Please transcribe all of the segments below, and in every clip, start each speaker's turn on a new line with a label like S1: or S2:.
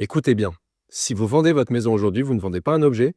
S1: Écoutez bien, si vous vendez votre maison aujourd'hui, vous ne vendez pas un objet,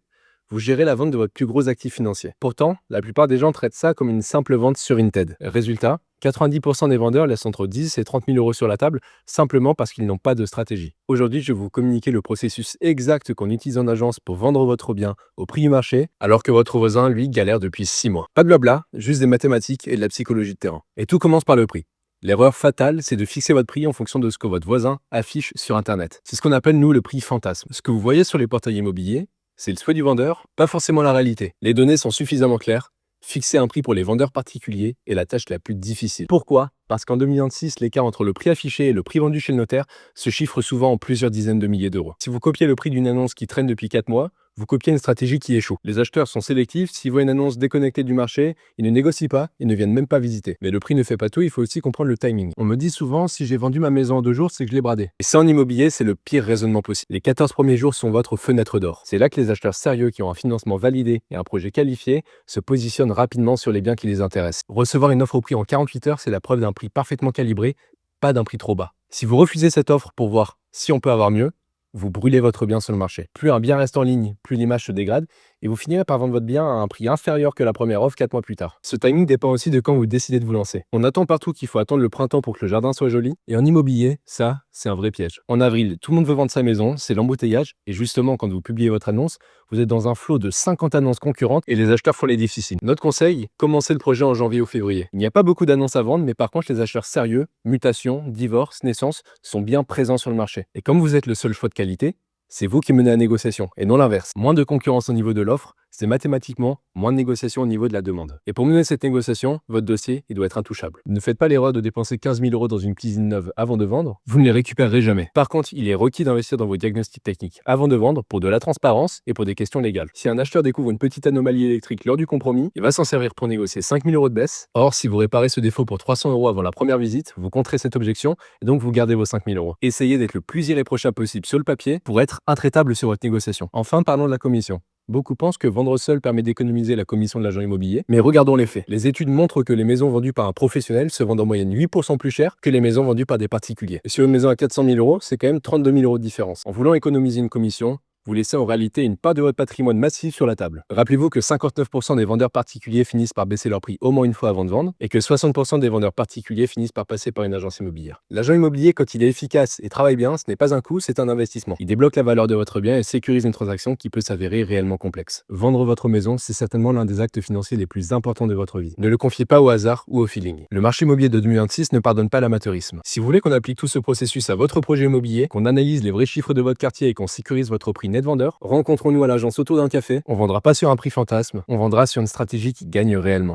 S1: vous gérez la vente de votre plus gros actif financier. Pourtant, la plupart des gens traitent ça comme une simple vente sur Vinted. Résultat, 90% des vendeurs laissent entre 10 et 30 000 euros sur la table simplement parce qu'ils n'ont pas de stratégie. Aujourd'hui, je vais vous communiquer le processus exact qu'on utilise en agence pour vendre votre bien au prix du marché, alors que votre voisin, lui, galère depuis 6 mois. Pas de blabla, juste des mathématiques et de la psychologie de terrain. Et tout commence par le prix. L'erreur fatale, c'est de fixer votre prix en fonction de ce que votre voisin affiche sur Internet. C'est ce qu'on appelle, nous, le prix fantasme. Ce que vous voyez sur les portails immobiliers, c'est le souhait du vendeur, pas forcément la réalité. Les données sont suffisamment claires. Fixer un prix pour les vendeurs particuliers est la tâche la plus difficile. Pourquoi ? Parce qu'en 2026, l'écart entre le prix affiché et le prix vendu chez le notaire se chiffre souvent en plusieurs dizaines de milliers d'euros. Si vous copiez le prix d'une annonce qui traîne depuis 4 mois, vous copiez une stratégie qui échoue. Les acheteurs sont sélectifs, s'ils voient une annonce déconnectée du marché, ils ne négocient pas, ils ne viennent même pas visiter. Mais le prix ne fait pas tout, il faut aussi comprendre le timing. On me dit souvent, si j'ai vendu ma maison en 2 jours, c'est que je l'ai bradé. Et ça, en immobilier, c'est le pire raisonnement possible. Les 14 premiers jours sont votre fenêtre d'or. C'est là que les acheteurs sérieux qui ont un financement validé et un projet qualifié se positionnent rapidement sur les biens qui les intéressent. Recevoir une offre au prix en 48 heures, c'est la preuve d'un prix parfaitement calibré, pas d'un prix trop bas. Si vous refusez cette offre pour voir si on peut avoir mieux, vous brûlez votre bien sur le marché. Plus un bien reste en ligne, plus l'image se dégrade et vous finirez par vendre votre bien à un prix inférieur que la première offre 4 mois plus tard. Ce timing dépend aussi de quand vous décidez de vous lancer. On attend partout qu'il faut attendre le printemps pour que le jardin soit joli et en immobilier, ça, c'est un vrai piège. En avril, tout le monde veut vendre sa maison, c'est l'embouteillage et justement quand vous publiez votre annonce, vous êtes dans un flot de 50 annonces concurrentes et les acheteurs font les difficiles. Notre conseil, commencez le projet en janvier ou février. Il n'y a pas beaucoup d'annonces à vendre mais par contre les acheteurs sérieux, mutation, divorce, naissance, sont bien présents sur le marché. Et comme vous êtes le seul choix de qualité, c'est vous qui menez la négociation et non l'inverse. Moins de concurrence au niveau de l'offre, c'est mathématiquement moins de négociation au niveau de la demande. Et pour mener cette négociation, votre dossier, il doit être intouchable. Ne faites pas l'erreur de dépenser 15 000 euros dans une cuisine neuve avant de vendre, vous ne les récupérerez jamais. Par contre, il est requis d'investir dans vos diagnostics techniques avant de vendre pour de la transparence et pour des questions légales. Si un acheteur découvre une petite anomalie électrique lors du compromis, il va s'en servir pour négocier 5 000 euros de baisse. Or, si vous réparez ce défaut pour 300 euros avant la première visite, vous compterez cette objection et donc vous gardez vos 5 000 euros. Essayez d'être le plus irréprochable possible sur le papier pour être intraitable sur votre négociation. Enfin, parlons de la commission. Beaucoup pensent que vendre seul permet d'économiser la commission de l'agent immobilier, mais regardons les faits. Les études montrent que les maisons vendues par un professionnel se vendent en moyenne 8% plus cher que les maisons vendues par des particuliers. Et sur une maison à 400 000 euros, c'est quand même 32 000 euros de différence. En voulant économiser une commission, vous laissez en réalité une part de votre patrimoine massif sur la table. Rappelez-vous que 59% des vendeurs particuliers finissent par baisser leur prix au moins une fois avant de vendre et que 60% des vendeurs particuliers finissent par passer par une agence immobilière. L'agent immobilier, quand il est efficace et travaille bien, ce n'est pas un coût, c'est un investissement. Il débloque la valeur de votre bien et sécurise une transaction qui peut s'avérer réellement complexe. Vendre votre maison, c'est certainement l'un des actes financiers les plus importants de votre vie. Ne le confiez pas au hasard ou au feeling. Le marché immobilier de 2026 ne pardonne pas l'amateurisme. Si vous voulez qu'on applique tout ce processus à votre projet immobilier, qu'on analyse les vrais chiffres de votre quartier et qu'on sécurise votre prix net vendeur, rencontrons-nous à l'agence autour d'un café. On vendra pas sur un prix fantasme, on vendra sur une stratégie qui gagne réellement.